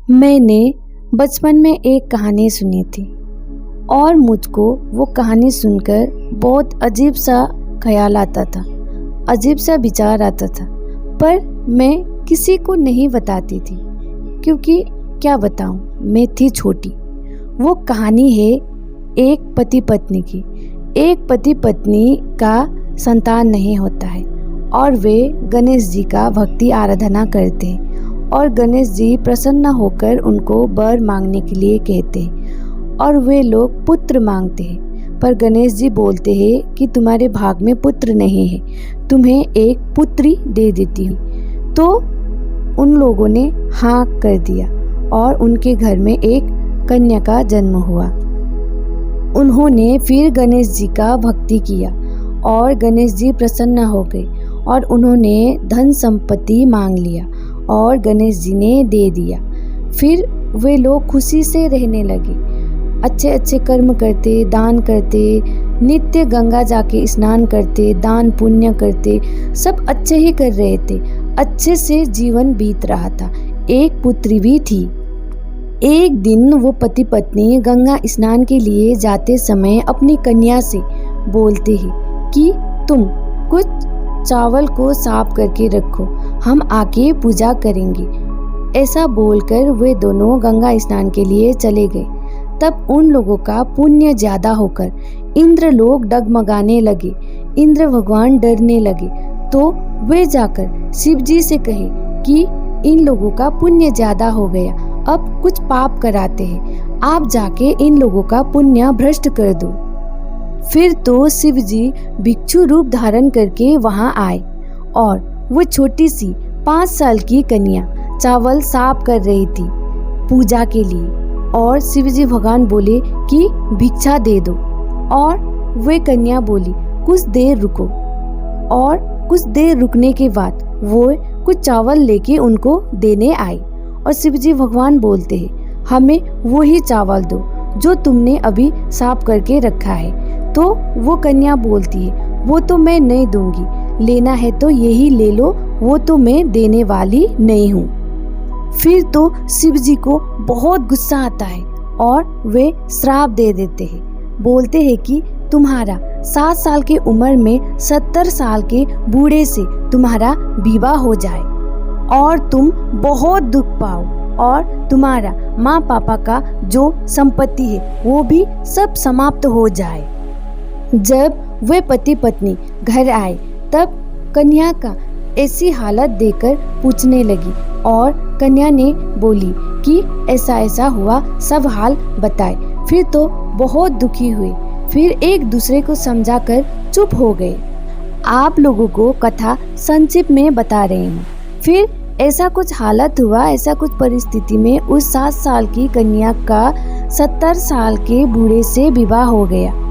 मैंने बचपन में एक कहानी सुनी थी और मुझको वो कहानी सुनकर बहुत अजीब सा ख्याल आता था, अजीब सा विचार आता था। पर मैं किसी को नहीं बताती थी क्योंकि क्या बताऊं, मैं थी छोटी। वो कहानी है एक पति पत्नी की। एक पति पत्नी का संतान नहीं होता है और वे गणेश जी का भक्ति आराधना करते हैं और गणेश जी प्रसन्न होकर उनको वर मांगने के लिए कहते हैं और वे लोग पुत्र मांगते हैं। पर गणेश जी बोलते हैं कि तुम्हारे भाग में पुत्र नहीं है, तुम्हें एक पुत्री दे देती हूँ। तो उन लोगों ने हाँ कर दिया और उनके घर में एक कन्या का जन्म हुआ। उन्होंने फिर गणेश जी का भक्ति किया और गणेश जी प्रसन्न हो गए और उन्होंने धन संपत्ति मांग लिया और गणेश जी ने दे दिया। फिर वे लोग खुशी से रहने लगे, अच्छे अच्छे कर्म करते, दान करते, नित्य गंगा जाके स्नान करते, दान पुण्य करते, सब अच्छे ही कर रहे थे। अच्छे से जीवन बीत रहा था। एक पुत्री भी थी। एक दिन वो पति पत्नी गंगा स्नान के लिए जाते समय अपनी कन्या से बोलते हैं कि तुम कुछ चावल को साफ करके रखो, हम आके पूजा करेंगे। ऐसा बोलकर वे दोनों गंगा स्नान के लिए चले गए। तब उन लोगों का पुण्य ज्यादा होकर इंद्र लोग डगमगाने लगे, इंद्र भगवान डरने लगे। तो वे जाकर शिव जी से कहे कि इन लोगों का पुण्य ज्यादा हो गया, अब कुछ पाप कराते हैं, आप जाके इन लोगों का पुण्य भ्रष्ट कर दो। फिर तो शिव जी भिक्षु रूप धारण करके वहां आए और वो छोटी सी 5 साल की कन्या चावल साफ कर रही थी पूजा के लिए और शिव जी भगवान बोले कि भिक्षा दे दो और वे कन्या बोली कुछ देर रुको। और कुछ देर रुकने के बाद वो कुछ चावल लेके उनको देने आई और शिव जी भगवान बोलते हैं हमें वो ही चावल दो जो तुमने अभी साफ करके रखा है। तो वो कन्या बोलती है वो तो मैं नहीं दूंगी, लेना है तो यही ले लो, वो तो मैं देने वाली नहीं हूँ। फिर तो शिव जी को बहुत गुस्सा आता है और वे श्राप दे देते हैं। बोलते हैं कि तुम्हारा 7 साल की उम्र में 70 साल के बूढ़े से तुम्हारा विवाह हो जाए और तुम बहुत दुख पाओ और तुम्हारा माँ पापा का जो संपत्ति है वो भी सब समाप्त हो जाए। जब वे पति पत्नी घर आए तब कन्या का ऐसी हालत देखकर पूछने लगी और कन्या ने बोली कि ऐसा ऐसा हुआ, सब हाल बताए। फिर तो बहुत दुखी हुए, फिर एक दूसरे को समझाकर चुप हो गए। आप लोगों को कथा संक्षिप्त में बता रही हूँ। फिर ऐसा कुछ हालत हुआ, ऐसा कुछ परिस्थिति में उस 7 साल की कन्या का 70 साल के बूढ़े से विवाह हो गया।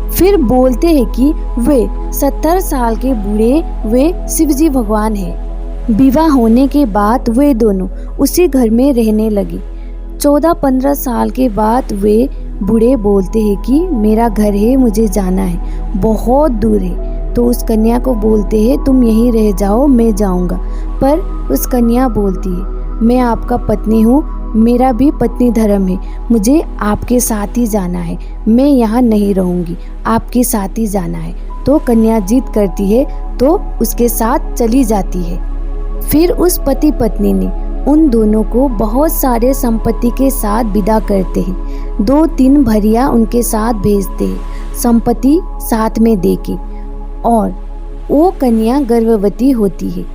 फिर बोलते हैं कि वे 70 साल के बूढ़े वे शिवजी भगवान हैं। विवाह होने के बाद वे दोनों उसी घर में रहने लगे। 14-15 साल के बाद वे बूढ़े बोलते हैं कि मेरा घर है, मुझे जाना है, बहुत दूर है। तो उस कन्या को बोलते हैं तुम यहीं रह जाओ, मैं जाऊंगा। पर उस कन्या बोलती है मैं आपका पत्नी हूँ, मेरा भी पत्नी धर्म है, मुझे आपके साथ ही जाना है, मैं यहाँ नहीं रहूँगी, आपके साथ ही जाना है। तो कन्या जिद करती है तो उसके साथ चली जाती है। फिर उस पति पत्नी ने उन दोनों को बहुत सारे संपत्ति के साथ विदा करते हैं। 2-3 भरिया उनके साथ भेजते हैं संपत्ति साथ में देके और वो कन्या गर्भवती होती है।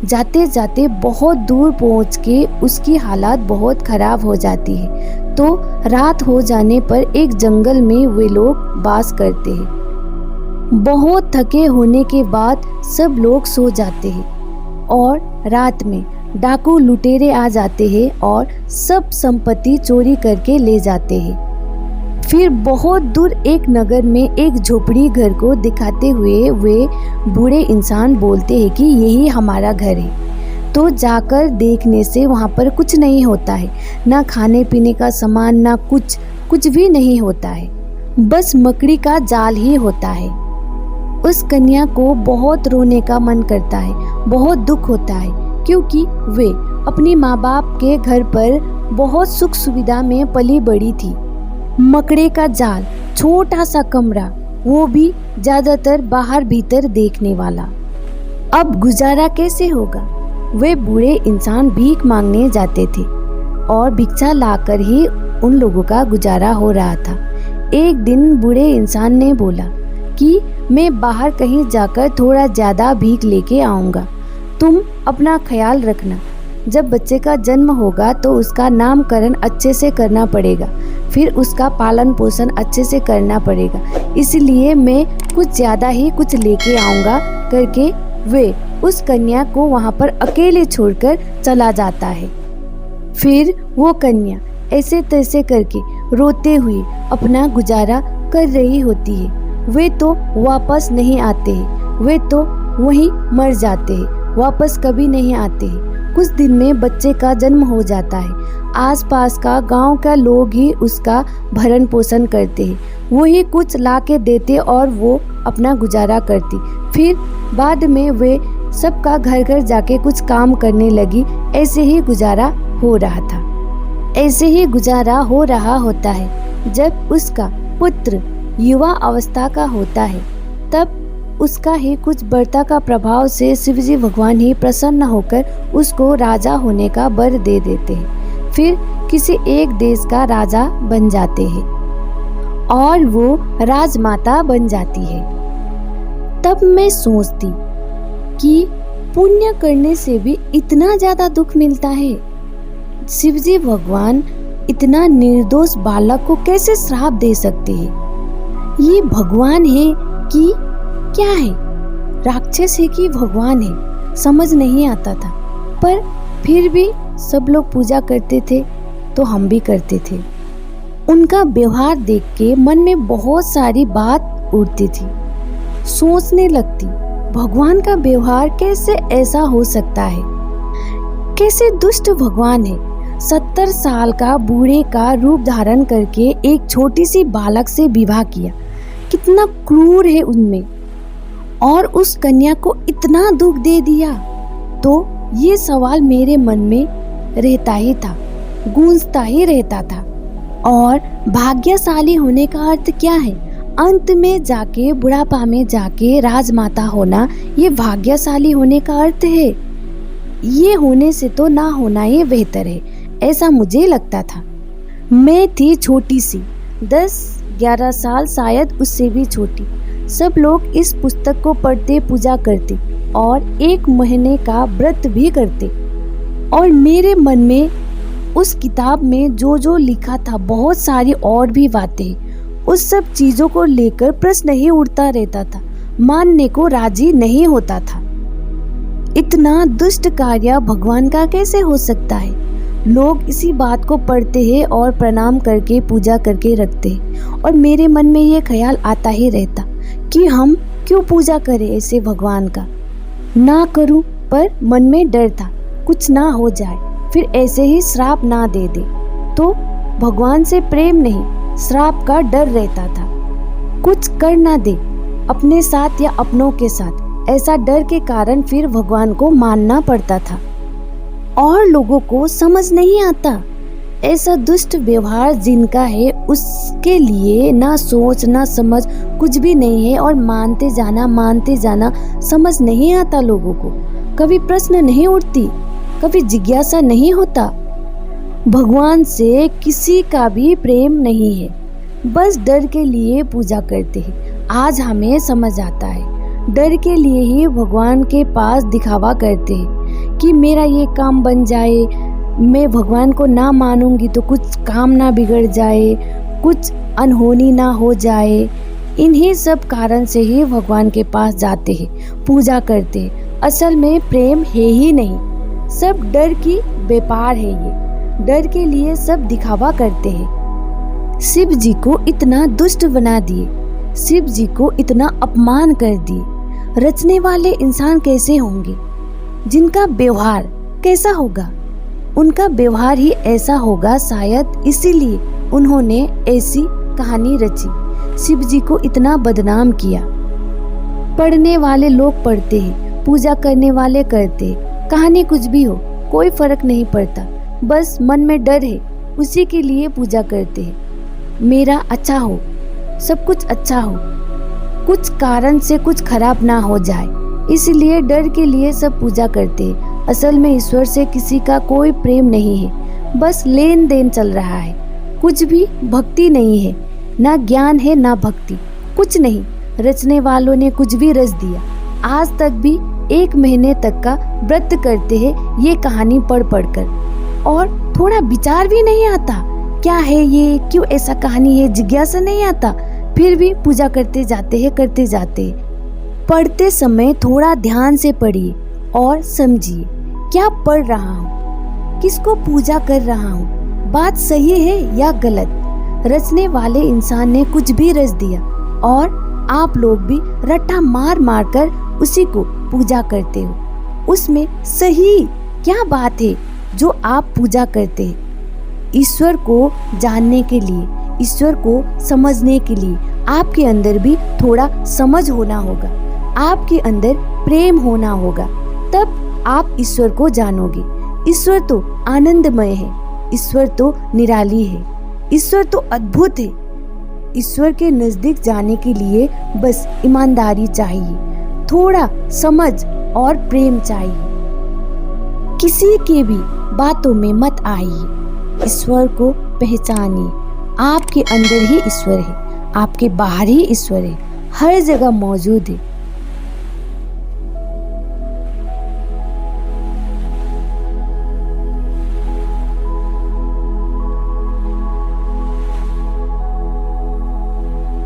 जाते जाते बहुत दूर पहुंच के उसकी हालत बहुत खराब हो जाती है। तो रात हो जाने पर एक जंगल में वे लोग वास करते हैं। बहुत थके होने के बाद सब लोग सो जाते हैं और रात में डाकू लुटेरे आ जाते हैं और सब संपत्ति चोरी करके ले जाते हैं। फिर बहुत दूर एक नगर में एक झोपड़ी घर को दिखाते हुए वे बूढ़े इंसान बोलते हैं कि यही हमारा घर है। तो जाकर देखने से वहाँ पर कुछ नहीं होता है, ना खाने पीने का सामान, ना कुछ भी नहीं होता है, बस मकड़ी का जाल ही होता है। उस कन्या को बहुत रोने का मन करता है, बहुत दुख होता है क्योंकि वे अपनी माँ बाप के घर पर बहुत सुख सुविधा में पली बड़ी थी। मकड़े का जाल, छोटा सा कमरा, वो भी ज्यादातर बाहर भीतर देखने वाला। अब गुजारा कैसे होगा? वे बूढ़े इंसान भीख मांगने जाते थे और भिक्षा लाकर ही उन लोगों का गुजारा हो रहा था। एक दिन बूढ़े इंसान ने बोला कि मैं बाहर कहीं जाकर थोड़ा ज्यादा भीख लेके आऊँगा, तुम अपना ख्याल रखना। जब बच्चे का जन्म होगा तो उसका नामकरण अच्छे से करना पड़ेगा, फिर उसका पालन पोषण अच्छे से करना पड़ेगा, इसलिए मैं कुछ ज़्यादा ही कुछ लेके आऊँगा करके वे उस कन्या को वहाँ पर अकेले छोड़कर चला जाता है। फिर वो कन्या ऐसे तैसे करके रोते हुए अपना गुजारा कर रही होती है। वे तो वापस नहीं आते हैं, वे तो वहीं मर जाते हैं, वापस कभी नहीं आते हैं। कुछ दिन में बच्चे का जन्म हो जाता है। आसपास का गांव का लोग ही उसका भरण पोषण करते हैं, वही कुछ ला के देते और वो अपना गुजारा करती। फिर बाद में वे सबका घर घर जाके कुछ काम करने लगी। ऐसे ही गुजारा हो रहा था। ऐसे ही गुजारा हो रहा होता है। जब उसका पुत्र युवा अवस्था का होता है तब उसका ही कुछ बढ़ता का प्रभाव से शिवजी भगवान ही प्रसन्न होकर उसको राजा होने का वर दे देते हैं। फिर किसी एक देश का राजा बन जाते हैं और वो राजमाता बन जाती है। तब मैं सोचती कि पुण्य करने से भी इतना ज्यादा दुख मिलता है। शिवजी भगवान इतना निर्दोष बालक को कैसे श्राप दे सकते हैं? ये भगवान है कि क्या है? राक्षस है कि भगवान है? समझ नहीं आता था, पर फिर भी सब लोग पूजा करते थे तो हम भी करते थे। उनका व्यवहार देख के मन में बहुत सारी बात उठती थी। सोचने लगती, भगवान का व्यवहार कैसे ऐसा हो सकता है? कैसे दुष्ट भगवान है? 70 साल का बूढ़े का रूप धारण करके एक छोटी सी बालक से विवाह किया। कितना क्रूर है उनमें, और उस कन्या को इतना दुख दे दिया। तो ये सवाल मेरे मन में रहता ही था, गूंजता ही रहता था। और भाग्यशाली होने का अर्थ क्या है? अंत में जाके, बुढ़ापा में जाके राजमाता होना, ये भाग्यशाली होने का अर्थ है। ये होने से तो ना होना ही बेहतर है, ऐसा मुझे लगता था। मैं थी छोटी सी, 10-11 साल, शायद उससे भी छोटी। सब लोग इस पुस्तक को पढ़ते, पूजा करते और 1 महीने का व्रत भी करते। और मेरे मन में उस किताब में जो जो लिखा था, बहुत सारी और भी बातें, उस सब चीजों को लेकर प्रश्न ही उठता रहता था, मानने को राजी नहीं होता था। इतना दुष्ट कार्य भगवान का कैसे हो सकता है? लोग इसी बात को पढ़ते हैं और प्रणाम करके पूजा करके रखते हैं, और मेरे मन में ये ख्याल आता ही रहता कि हम क्यों पूजा करें ऐसे भगवान का। ना करूं, पर मन में डर था कुछ ना हो जाए, फिर ऐसे ही श्राप ना दे दे। तो भगवान से प्रेम नहीं, श्राप का डर रहता था। कुछ कर ना दे अपने साथ या अपनों के साथ, ऐसा डर के कारण फिर भगवान को मानना पड़ता था। और लोगों को समझ नहीं आता, ऐसा दुष्ट व्यवहार जिनका है उसके लिए ना सोच ना समझ कुछ भी नहीं है, और मानते जाना समझ नहीं आता लोगों को। कभी प्रश्न नहीं उठती, कभी जिज्ञासा नहीं होता। भगवान से किसी का भी प्रेम नहीं है, बस डर के लिए पूजा करते हैं। आज हमें समझ आता है, डर के लिए ही भगवान के पास दिखावा करते हैं कि मेरा ये काम बन जाए, मैं भगवान को ना मानूंगी तो कुछ काम ना बिगड़ जाए, कुछ अनहोनी ना हो जाए। इन्हीं सब कारण से ही भगवान के पास जाते हैं, पूजा करते हैं। असल में प्रेम है ही नहीं, सब डर की व्यापार है। ये डर के लिए सब दिखावा करते हैं। शिव जी को इतना दुष्ट बना दिए, शिव जी को इतना अपमान कर दिए। रचने वाले इंसान कैसे होंगे? जिनका व्यवहार कैसा होगा? उनका व्यवहार ही ऐसा होगा शायद, इसीलिए उन्होंने ऐसी कहानी रची, शिव जी को इतना बदनाम किया। पढ़ने वाले लोग पढ़ते हैं, पूजा करने वाले करते हैं, कहानी कुछ भी हो कोई फर्क नहीं पड़ता, बस मन में डर है, उसी के लिए पूजा करते हैं। मेरा अच्छा हो, सब कुछ अच्छा हो, कुछ कारण से कुछ खराब ना हो जाए, इसलिए डर के लिए सब पूजा करते हैं। असल में ईश्वर से किसी का कोई प्रेम नहीं है, बस लेन देन चल रहा है। कुछ भी भक्ति नहीं है, ना ज्ञान है ना भक्ति, कुछ नहीं। रचने वालों ने कुछ भी रच दिया। आज तक भी 1 महीने तक का व्रत करते हैं ये कहानी पढ़ पढ़ कर, और थोड़ा विचार भी नहीं आता क्या है ये, क्यों ऐसा कहानी है, जिज्ञासा नहीं आता, फिर भी पूजा करते जाते हैं करते जाते हैं। पढ़ते समय थोड़ा ध्यान से पढ़िए और समझिए क्या पढ़ रहा हूँ, किसको पूजा कर रहा हूँ, बात सही है या गलत। रचने वाले इंसान ने कुछ भी रच दिया और आप लोग भी रट्टा मार मार कर उसी को पूजा करते हो। उसमें सही क्या बात है जो आप पूजा करते हैं? ईश्वर को जानने के लिए, ईश्वर को समझने के लिए आपके अंदर भी थोड़ा समझ होना होगा, आपके अंदर प्रेम होना होगा, तब आप ईश्वर को जानोगे। ईश्वर तो आनंदमय है, ईश्वर तो निराली है, ईश्वर तो अद्भुत है। ईश्वर के नजदीक जाने के लिए बस ईमानदारी चाहिए, थोड़ा समझ और प्रेम चाहिए। किसी के भी बातों में मत आइए, ईश्वर को पहचानिए। आपके अंदर ही ईश्वर है, आपके बाहर ही ईश्वर है, हर जगह मौजूद है।